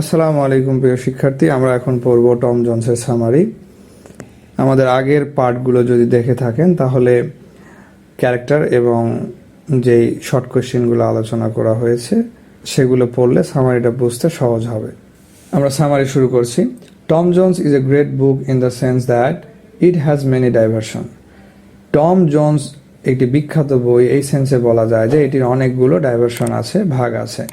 আসসালামু আলাইকুম প্রিয় শিক্ষার্থী, আমরা এখন পড়ব টম জোন্সের সামারি। আমাদের আগের পার্টগুলো যদি দেখে থাকেন তাহলে ক্যারেক্টার এবং যেই শর্ট কোয়েশ্চেনগুলো আলোচনা করা হয়েছে সেগুলো পড়লে সামারিটা বুঝতে সহজ হবে। আমরা সামারি শুরু করছি। Tom Jones is a great book in the sense that it has many diversion. Tom Jones একটি বিখ্যাত বই এই সেন্সে বলা যায় যে এটির অনেকগুলো ডাইভারশন আছে, ভাগ আছে।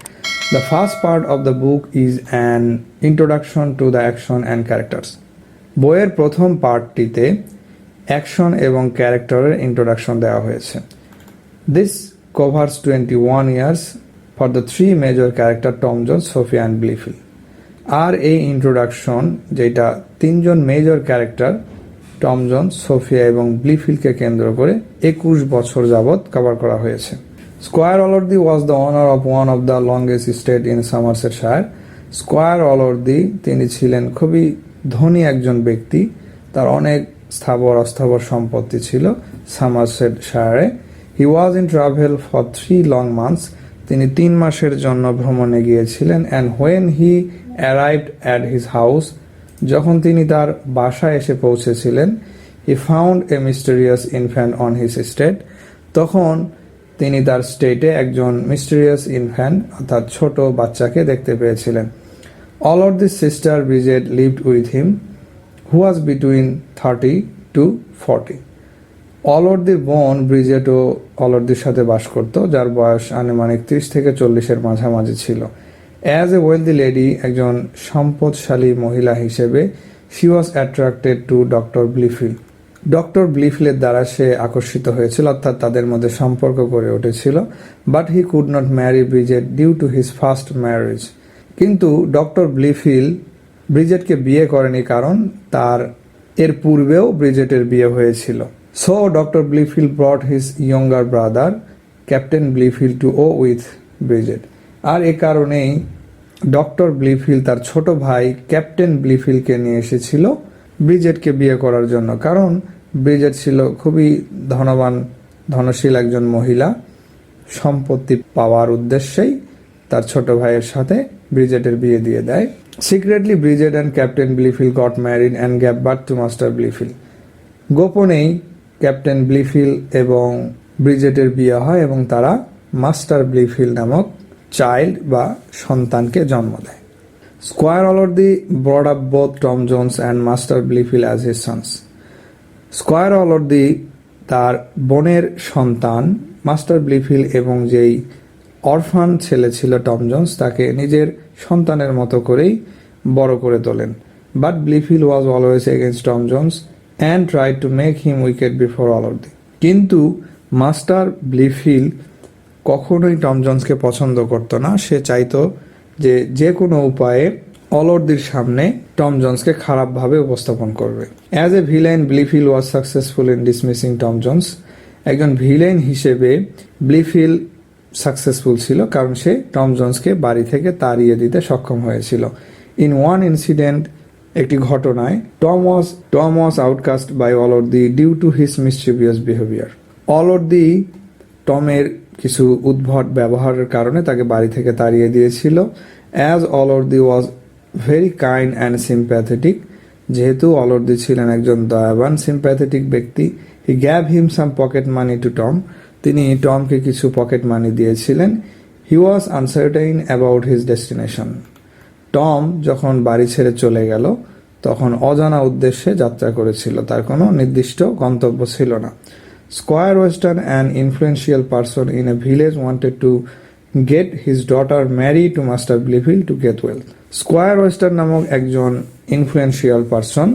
The first part of the book is an introduction to the action and characters. বইয়ের প্রথম পার্টটিতে অ্যাকশন এবং ক্যারেক্টারের ইন্ট্রোডাকশন দেওয়া হয়েছে। This covers 21 years for the three major character Tom Jones, Sophia and Blifil. আর এই ইন্ট্রোডাকশন যেটা তিনজন major character Tom Jones, Sophia এবং ব্লিফিলকে কেন্দ্র করে 21 বছর যাবৎ কভার করা হয়েছে। Squire Allworthy was the owner of one of the longest estate in Somersetshire. Squire Allworthy তিনি ছিলেন খুবই ধনী একজন ব্যক্তি, তার অনেক স্থাবর অস্থাবর সম্পত্তি ছিল সমারসেটশায়ারে। He was in travel for 3 long months. তিনি 3 মাসের জন্য ভ্রমণে গিয়েছিলেন। And when he arrived at his house, যখন তিনি তার বাসায় এসে পৌঁছেছিলেন, he found a mysterious infant on his state. তখন তিনি তার স্টেটে একজন মিস্টেরিয়াস ইনফ্যান্ট অর্থাৎ ছোট বাচ্চাকে দেখতে পেয়েছিলেন। অলওয়ার্দির sister Bridget lived with him, who was between 30 to 40. অলওয়ার্দির বোন ব্রিজেটও অলওয়ার্দির সাথে বাস করত, যার বয়স আনুমানিক 30 থেকে 40-এর মাঝামাঝি ছিল। অ্যাজ এ ওয়েলদি লেডি, একজন সম্পদশালী মহিলা হিসেবে, she was attracted to doctor Blifil. Doctor ব্লিফিলের দ্বারা সে আকর্ষিত হয়েছিল, অর্থাৎ তাদের মধ্যে সম্পর্ক গড়ে উঠেছিল। But he could not marry Bridget due to his first marriage. কিন্তু ডক্টর ব্লিফিল ব্রিজেটকে বিয়ে করেনি, কারণ তার এর পূর্বেও ব্রিজেটের বিয়ে হয়েছিল। So doctor Blifil brought his younger brother captain Blifil to woo with Bridget. আর এ কারণেই ডক্টর ব্লিফিল তার ছোট ভাই ক্যাপ্টেন ব্লিফিলকে নিয়ে এসেছিল ব্রিজেটকে বিয়ে করার জন্য, কারণ ব্রিজেট ছিল খুবই ধনশীল একজন মহিলা। সম্পত্তি পাওয়ার উদ্দেশ্যেই তার ছোট ভাইয়ের সাথে ব্রিজেটের বিয়ে দিয়ে দেয়। Secretly Bridget and captain Blifil got married and gave birth to master Blifil. গোপনেই ক্যাপ্টেন ব্লিফিল এবং ব্রিজেটের বিয়ে হয় এবং তারা মাস্টার ব্লিফিল নামক চাইল্ড বা সন্তানকে জন্ম দেয়। Squire Allworthy brought up both Tom Jones and Master Blifil as his sons. Squire Allworthy তার বোনের সন্তান মাস্টার ব্লিফিল এবং যেই অরফান ছেলে ছিল টম জোন্স তাকে নিজের সন্তানের মতো করেই বড় করে তোলেন। But Blifil was always against Tom Jones and tried to make him wicked before Allworthy. কিন্তু মাস্টার ব্লিফিল কখনোই টম জোন্সকে পছন্দ করত না। সে চাইতো যে কোনো উপায়ে অলওয়ার্দির সামনে টম জোন্সকে খারাপভাবে উপস্থাপন করবে। As a villain Blifil was successful in dismissing Tom Jones. একজন ভিলেন হিসেবে ব্লিফিল সাকসেসফুল ছিল, কারণ সে টম জোন্সকে বাড়ি থেকে তাড়িয়ে দিতে সক্ষম হয়েছিল। ইন ওয়ান ইনসিডেন্ট, একটি ঘটনায়, Tom was outcast by Allworthy due to his mischievous behaviour. Allworthy টমের কিছু উদ্ভট ব্যবহারের কারণে তাকে বাড়ি থেকে তাড়িয়ে দিয়েছিল। As Allworthy was very kind and sympathetic, যেহেতু অলওয়ার্দি ছিলেন একজন দয়াবান সিম্প্যাথেটিক ব্যক্তি, he gave him some pocket money to Tom. তিনি টমকে কিছু পকেট মানি দিয়েছিলেন। He was uncertain about his destination. Tom যখন বাড়ি ছেড়ে চলে গেল তখন অজানা উদ্দেশ্যে যাত্রা করেছিল, তার কোনো নির্দিষ্ট গন্তব্য ছিল না। Squire Weston, an influential person in a village, wanted to get his daughter married to Master Blifil to get wealth. Squire Weston নামক একজন ইনফ্লুয়েন্সিয়াল পারসন,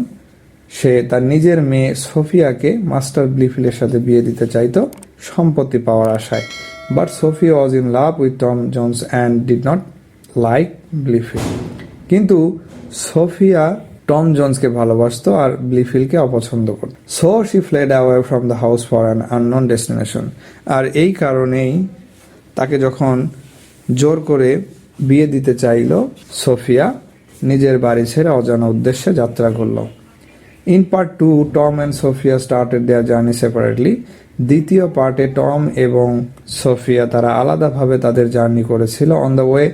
সে তার নিজের মেয়ে সোফিয়াকে মাস্টার ব্লিফিলের সাথে বিয়ে দিতে চাইতো সম্পত্তি পাওয়ার আশায়। But Sophia was in love with Tom Jones and did not like Blifil. কিন্তু সোফিয়া টম জোন্সকে ভালোবাসতো আর ব্লিফিলকে অপছন্দ করত। So she fled away from the house for an unknown destination. আর এই কারণেই তাকে যখন জোর করে বিয়ে দিতে চাইল, সোফিয়া নিজের বাড়ি ছেড়ে অজানা উদ্দেশ্যে যাত্রা করল। In part 2, Tom and Sophia started their journey separately. দ্বিতীয় পার্টে টম এবং সোফিয়া তারা আলাদাভাবে তাদের জার্নি করেছিল। On the way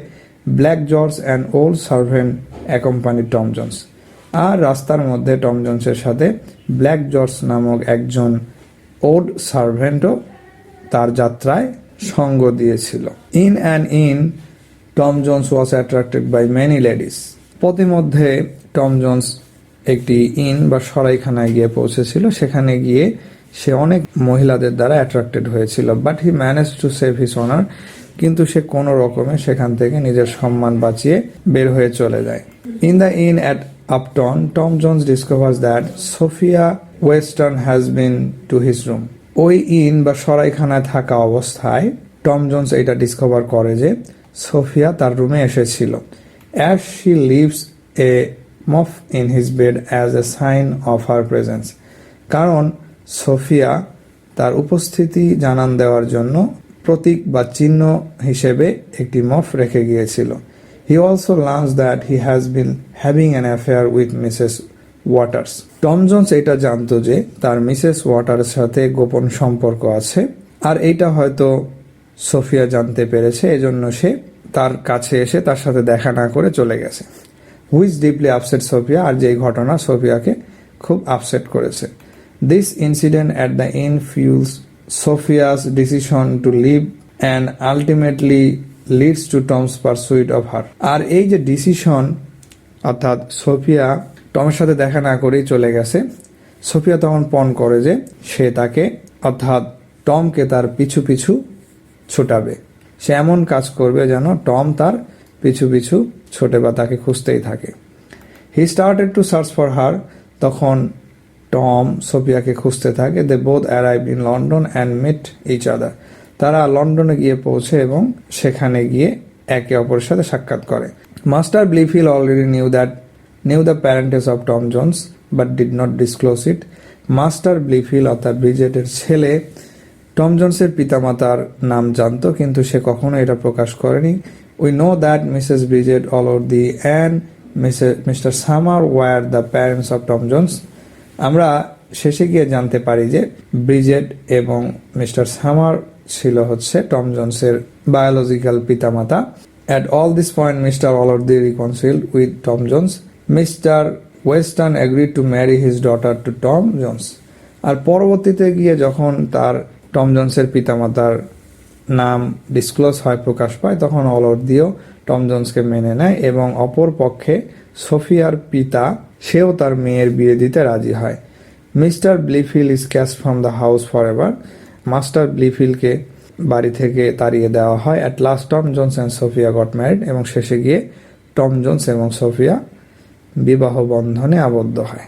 Black George and old servant accompany Tom Jones. আর রাস্তার মধ্যে টম জোন্সের সাথে ব্ল্যাক জর্জ নামক একজন ওল্ড সার্ভেন্টও তার যাত্রায় সঙ্গ দিয়েছিল। In Tom Jones was attracted by many ladies. পথিমধ্যে টম জোন্স একটি ইন বা সরাইখানায় গিয়ে পৌঁছেছিল। সেখানে গিয়ে সে অনেক মহিলাদের দ্বারা অ্যাট্রাক্টেড হয়েছিল, but he manage to save his honour. কিন্তু সে কোনো রকমে সেখান থেকে নিজের সম্মান বাঁচিয়ে বের হয়ে চলে যায়। In the inn at Upton, Tom Jones discovers that Sophia Western has been to his room. ওই ইন বা সরাইখানায় থাকা অবস্থায় টম জোন্স এটা ডিসকভার করে যে সোফিয়া তার রুমে এসেছিল। As she leaves a muff in his bed as a sign of her presence. কারণ সোফিয়া তার উপস্থিতি জানান দেওয়ার জন্য প্রতীক বা চিহ্ন হিসেবে একটি মফ রেখে গিয়েছিল। He also learns that he has been having an affair with Mrs waters. Tom Jones এটা জানতো যে তার মিসেস ওয়াটার্স সাথে গোপন সম্পর্ক আছে, আর এইটা হয়তো সোফিয়া জানতে পেরেছে, এজন্য সে তার কাছে এসে তার সাথে দেখা না করে চলে গেছে। হুইচ ডিপলি আপসেট সোফিয়া, আর যেই ঘটনা সোফিয়াকে খুব আপসেট করেছে। This incident at the inn fuels Sophia's decision to leave and ultimately leads to Tom's pursuit of her. আর এই যে ডিসিশন, অর্থাৎ সোফিয়া টমের সাথে দেখা না করেই চলে গেছে, সোফিয়া তখন পণ করে যে সে তাকে, অর্থাৎ টমকে তার পিছু পিছু ছুটাবে। সে এমন কাজ করবে যেন টম তার পিছু পিছু ছোটে বা তাকে খুঁজতেই থাকে। He started to search for her. তখন টম সোফিয়াকে খুঁজতে থাকে। They both arrive in London and meet each other. তারা লন্ডনে গিয়ে পৌঁছে এবং সেখানে গিয়ে একে অপরের সাথে সাক্ষাৎ করে। Master Blifil already knew the parentage of Tom Jones but did not disclose it. Master Blifil অর্থাৎ ব্রিজেটের ছেলে টম জোন্সের পিতামাতার নাম জানতো, কিন্তু সে কখনো এটা প্রকাশ করেনি। We know that Mrs Bridget Allworthy and Mr Summer were the parents of Tom Jones. আমরা শেষে গিয়ে জানতে পারি যে ব্রিজেট এবং মিস্টার সামার ছিল হচ্ছে টম জোন্সের বায়োলজিক্যাল পিতামাতা। At all this point, Mr. Allworthy reconciled with Tom Jones. Mr. Weston agreed to marry his daughter to Tom Jones. আর পরবর্তীতে গিয়ে যখন তার টম জোন্সের পিতামাতার নাম ডিসক্লোজ হয়, প্রকাশ পায়, তখন অলওয়ার্দিও টম জোন্সকে মেনে নেয় এবং অপর পক্ষে সোফিয়ার পিতা সেও তার মেয়ের বিয়ে দিতে রাজি হয়। Mr Blifil is cast from the house for ever. Master ব্লিফিলকে বাড়ি থেকে তাড়িয়ে দেওয়া হয়। At last Tom Jones and Sophia got married. এবং শেষে গিয়ে টম জোন্স এবং সোফিয়া বিবাহ বন্ধনে আবদ্ধ হয়।